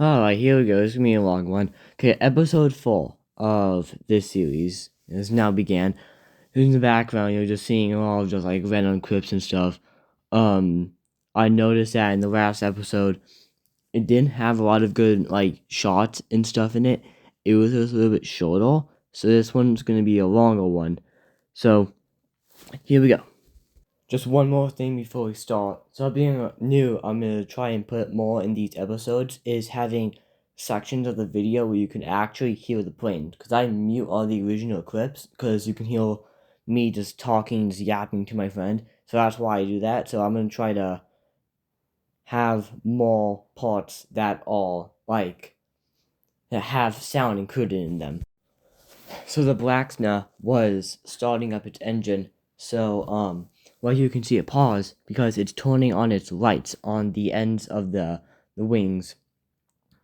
Alright, here we go. This is gonna be a long one. Okay, episode 4 of this series has now began. In the background, you're just seeing all of just like random clips and stuff. Um, I noticed that in the last episode, it didn't have a lot of good like shots and stuff in it. It was just a little bit shorter. So this one's gonna be a longer one. So here we go. Just one more thing before we start. So being new, I'm going to try and put more in these episodes, is having sections of the video where you can actually hear the plane. Because I mute all the original clips, because you can hear me just talking, just yapping to my friend. So that's why I do that. So I'm going to try to have more parts that are, like, that have sound included in them. So the Blacksna was starting up its engine. So well, you can see it pause because it's turning on its lights on the ends of the wings.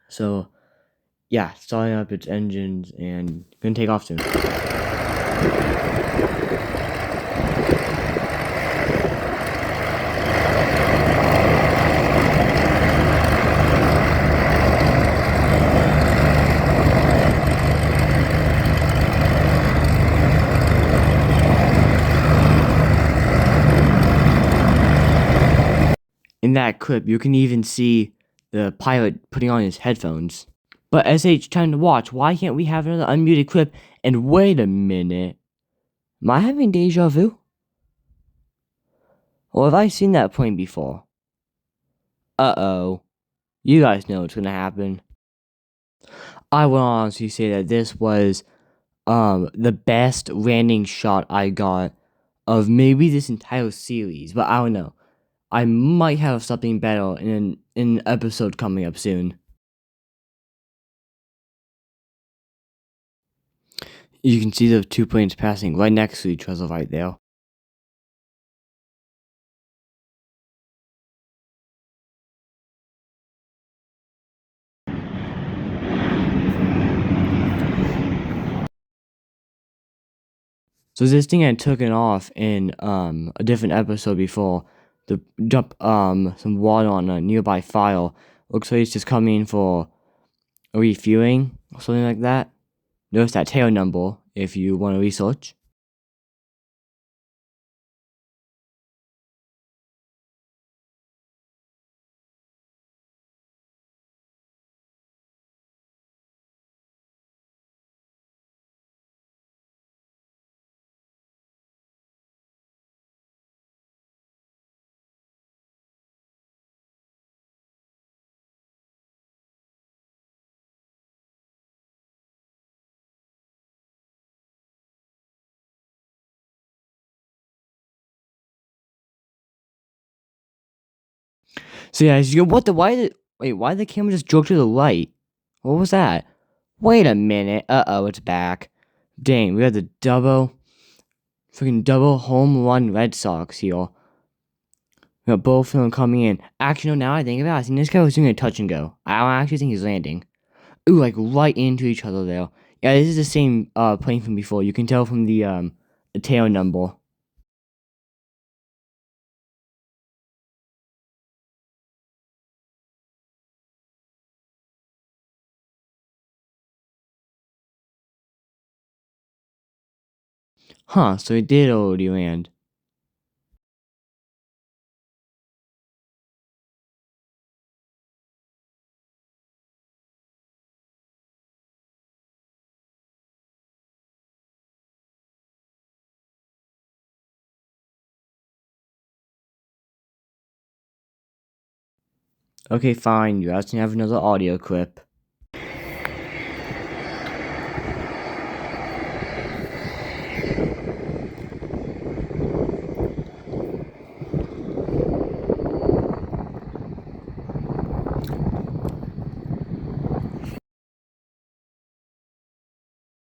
So yeah, starting up its engines and gonna take off soon. In that clip, you can even see the pilot putting on his headphones. But SH, time to watch. Why can't we have another unmuted clip? And wait a minute. Am I having deja vu? Or have I seen that plane before? Uh-oh. You guys know what's gonna happen. I will honestly say that this was the best landing shot I got of maybe this entire series, but I don't know. I might have something better in an episode coming up soon. You can see the two planes passing right next to each other right there. So this thing had taken off in a different episode before to dump some water on a nearby file. Looks like it's just coming for a refueling or something like that. Notice that tail number if you want to research. So yeah, why did the camera just jerk to the right? What was that? Wait a minute. Uh-oh, it's back. Dang, we had the freaking double home run Red Sox here. We got both of them coming in. Actually, no, now I think about it, I think this guy was doing a touch and go. I don't actually think he's landing. Ooh, like right into each other there. Yeah, this is the same plane from before. You can tell from the tail number. Huh, so it did already land. Okay, fine. You guys can have another audio clip.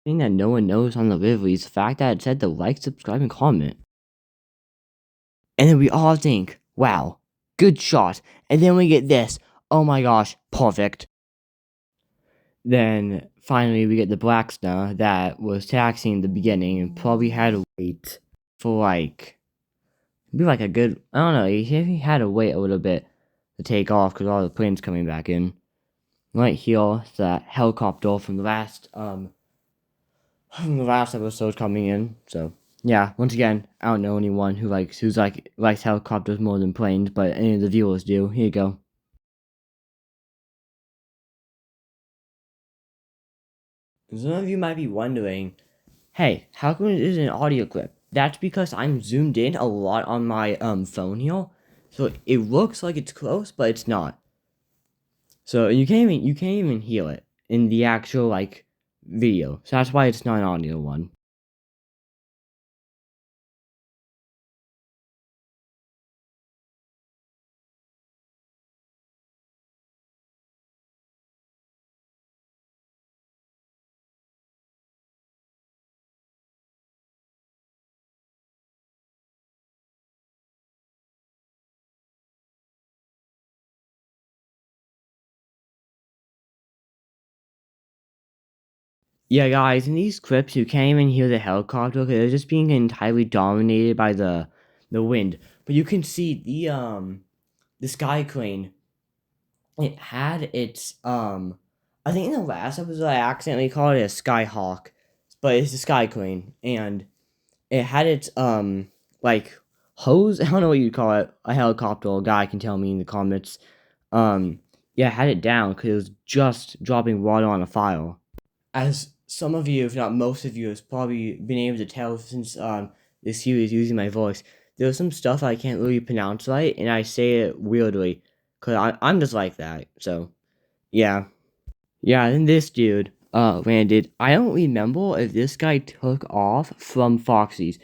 Thing that no one knows on the livery is the fact that it said to like, subscribe, and comment. And then we all think, wow, good shot. And then we get this. Oh my gosh, perfect. Then finally we get the Blacksna that was taxiing in the beginning and probably had to wait for like, maybe like a good, I don't know, he had to wait a little bit to take off because all the planes coming back in. right here, the helicopter from the last episode coming in. So yeah, once again, I don't know anyone who likes helicopters more than planes, but any of the viewers do. Here you go. Some of you might be wondering, hey, how come it isn't an audio clip? That's because I'm zoomed in a lot on my phone here, so it looks like it's close, but it's not. So you can't even hear it in the actual video. So that's why it's not an audio one. Yeah, guys, in these clips, you can't even hear the helicopter because they're just being entirely dominated by the wind. But you can see the sky crane. It had its I think in the last episode I accidentally called it a skyhawk, but it's a sky crane, and it had its like hose. I don't know what you'd call it. A helicopter. A guy can tell me in the comments. Um, yeah, I had it down because it was just dropping water on a file. As some of you, if not most of you, has probably been able to tell since this series using my voice, there's some stuff I can't really pronounce right, and I say it weirdly, cause I'm just like that. So yeah, yeah. Then this dude landed. I don't remember if this guy took off from Foxy's.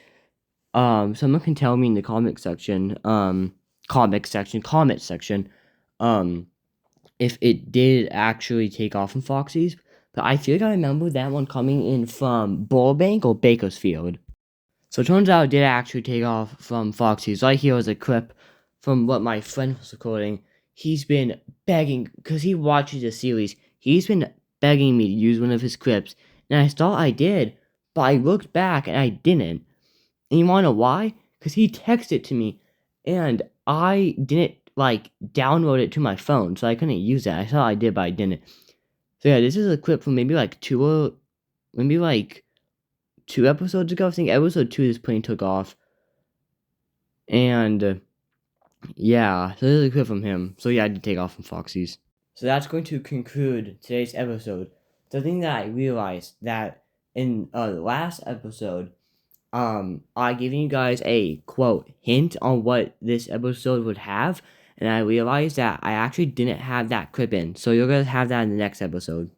Someone can tell me in the comment section, um, if it did actually take off from Foxy's. But I feel like I remember that one coming in from Burbank or Bakersfield. So it turns out it did actually take off from Foxy's. Right here is a clip from what my friend was recording. He's been begging, because he watches the series, he's been begging me to use one of his clips. And I thought I did, but I looked back and I didn't. And you wanna know why? Because he texted it to me, and I didn't download it to my phone, so I couldn't use it. I thought I did, but I didn't. So yeah, this is a clip from maybe two episodes ago. I think episode 2 this plane took off. And yeah, so this is a clip from him. So yeah, I did take off from Foxy's. So that's going to conclude today's episode. The thing that I realized that in the last episode, I giving you guys a quote hint on what this episode would have, and I realized that I actually didn't have that clip in. So you're gonna have that in the next episode.